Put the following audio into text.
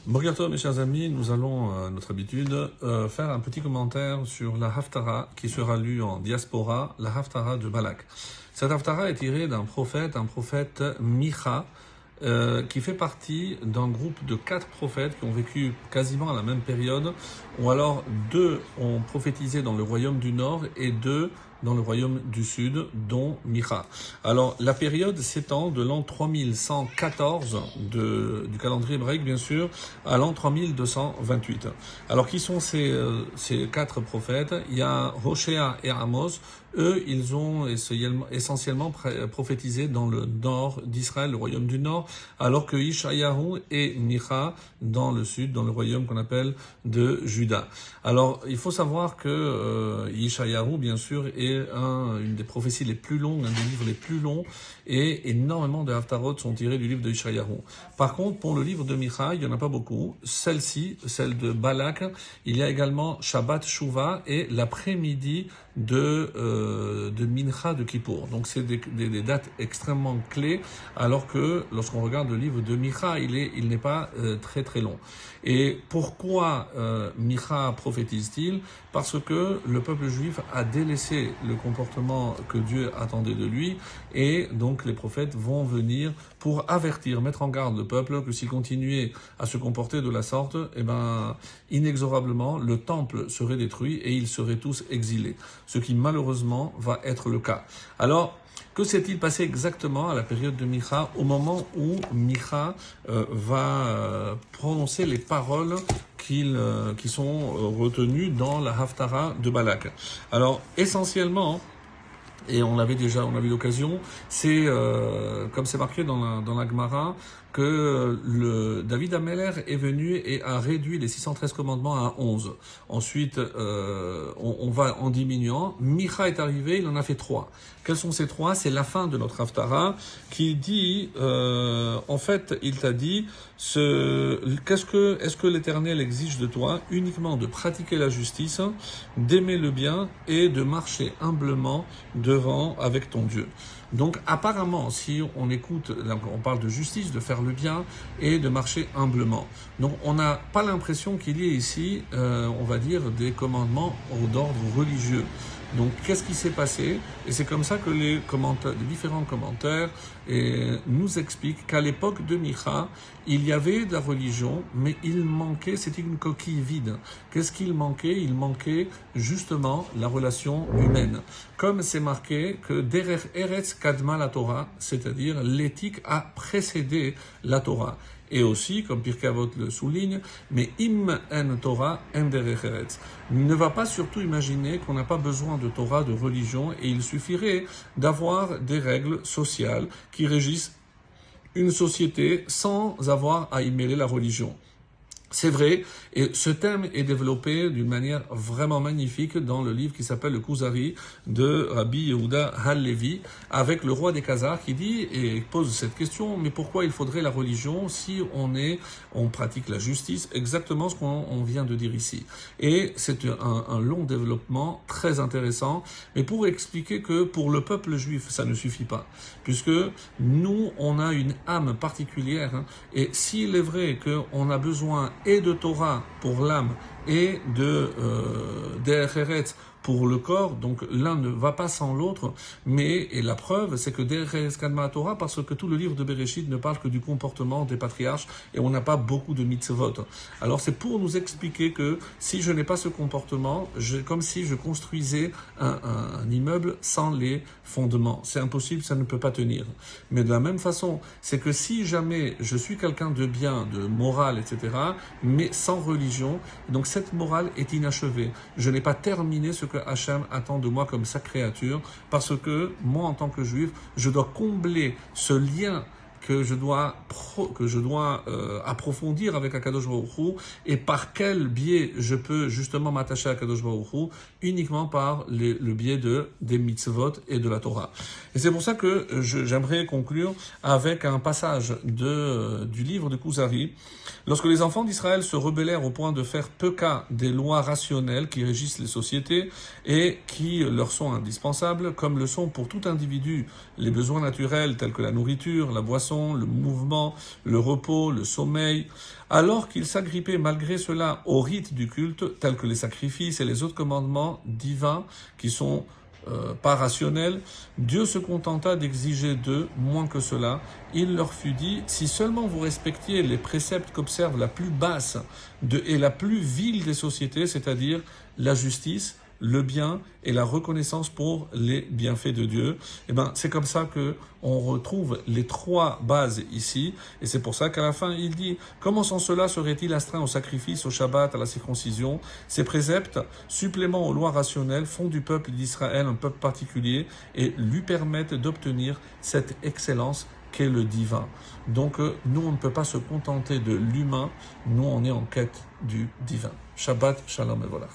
Boker Tov, mes chers amis, nous allons, notre habitude, faire un petit commentaire sur la Haftara qui sera lue en diaspora, la Haftara de Balak. Cette Haftara est tirée d'un prophète, Micha, qui fait partie d'un groupe de 4 prophètes qui ont vécu quasiment à la même période, ou alors 2 ont prophétisé dans le royaume du Nord et 2 dans le royaume du Sud, dont Micha. Alors, la période s'étend de l'an 3114 du calendrier hébraïque, bien sûr, à l'an 3228. Alors, qui sont ces 4 prophètes? Il y a Hoshea et Amos. Eux, ils ont essentiellement prophétisé dans le nord d'Israël, le royaume du Nord, alors que Ishayahu et Micha dans le sud, dans le royaume qu'on appelle de Juda. Alors, il faut savoir que Ishayahu, bien sûr, est une des prophéties les plus longues, un des livres les plus longs, et énormément de Haftarot sont tirés du livre de Ishayahu. Par contre, pour le livre de Micha, il n'y en a pas beaucoup. Celle-ci, celle de Balak, il y a également Shabbat Shuvah et l'après-midi de Mincha de Kippour. Donc c'est des dates extrêmement clés, alors que lorsqu'on regarde le livre de Micha, il n'est pas très très long. Et pourquoi Micha prophétise-t-il? Parce que le peuple juif a délaissé le comportement que Dieu attendait de lui, et donc les prophètes vont venir pour avertir, mettre en garde le peuple que s'il continuait à se comporter de la sorte, inexorablement, le temple serait détruit et ils seraient tous exilés. Ce qui malheureusement va être le cas. Alors, que s'est-il passé exactement à la période de Micha, au moment où Micha va prononcer les paroles qui sont retenues dans la Haftara de Balak? Alors, essentiellement, et on a eu l'occasion, c'est comme c'est marqué dans la Gemara, que David Ameller est venu et a réduit les 613 commandements à 11. Ensuite, on va en diminuant. Micha est arrivé, il en a fait 3. Quels sont ces 3? C'est la fin de notre Haftara qui dit, en fait, il t'a dit, est-ce que l'Éternel exige de toi uniquement de pratiquer la justice, d'aimer le bien et de marcher humblement devant avec ton Dieu. Donc apparemment, si on écoute, on parle de justice, de faire le bien et de marcher humblement. Donc on n'a pas l'impression qu'il y ait ici, on va dire, des commandements d'ordre religieux. Donc qu'est-ce qui s'est passé? Et c'est comme ça que les différents commentaires nous expliquent qu'à l'époque de Micha, il y avait de la religion, mais il manquait, c'était une coquille vide. Qu'est-ce qu'il manquait? Il manquait justement la relation humaine. Comme c'est marqué que Derer Eretz Kadma la Torah, c'est-à-dire l'éthique a précédé la Torah. Et aussi, comme Pirkei Avot le souligne, mais im en Torah en derech eretz. Ne va pas surtout imaginer qu'on n'a pas besoin de Torah, de religion, et il suffirait d'avoir des règles sociales qui régissent une société sans avoir à y mêler la religion. C'est vrai, et ce thème est développé d'une manière vraiment magnifique dans le livre qui s'appelle le Kuzari de Rabbi Yehuda Halevi, avec le roi des Khazars qui dit et pose cette question, mais pourquoi il faudrait la religion si on pratique la justice, exactement ce qu'on vient de dire ici. Et c'est un long développement très intéressant, mais pour expliquer que pour le peuple juif, ça ne suffit pas, puisque nous, on a une âme particulière, et s'il est vrai qu'on a besoin et de Torah pour l'âme et de Derech Eretz pour le corps, donc l'un ne va pas sans l'autre, et la preuve, c'est que Derech Eretz Kadma Torah, parce que tout le livre de Bereshit ne parle que du comportement des patriarches, et on n'a pas beaucoup de mitzvot. Alors c'est pour nous expliquer que si je n'ai pas ce comportement, comme si je construisais un immeuble sans les fondements. C'est impossible, ça ne peut pas tenir. Mais de la même façon, c'est que si jamais je suis quelqu'un de bien, de moral, etc., mais sans religion, donc cette morale est inachevée. Je n'ai pas terminé ce que Hachem attend de moi comme sa créature, parce que moi, en tant que juif, je dois combler ce lien que je dois approfondir avec Akadosh Baruch Hu, et par quel biais je peux justement m'attacher à Akadosh Baruch Hu? Uniquement par le biais des mitzvot et de la Torah. Et c'est pour ça que j'aimerais conclure avec un passage du livre de Kuzari. Lorsque les enfants d'Israël se rebellèrent au point de faire peu cas des lois rationnelles qui régissent les sociétés et qui leur sont indispensables, comme le sont pour tout individu les besoins naturels tels que la nourriture, la boisson, façon, le mouvement, le repos, le sommeil, alors qu'ils s'agrippaient malgré cela aux rites du culte, tels que les sacrifices et les autres commandements divins qui sont pas rationnels, Dieu se contenta d'exiger d'eux moins que cela. Il leur fut dit, si seulement vous respectiez les préceptes qu'observe la plus basse et la plus vile des sociétés, c'est-à-dire la justice, le bien et la reconnaissance pour les bienfaits de Dieu, eh ben, c'est comme ça que on retrouve les trois bases ici, et c'est pour ça qu'à la fin, il dit, comment sans cela serait-il astreint au sacrifice, au Shabbat, à la circoncision? Ces préceptes, suppléments aux lois rationnelles, font du peuple d'Israël un peuple particulier et lui permettent d'obtenir cette excellence qu'est le divin. Donc, nous, on ne peut pas se contenter de l'humain, nous, on est en quête du divin. Shabbat, shalom et voilà.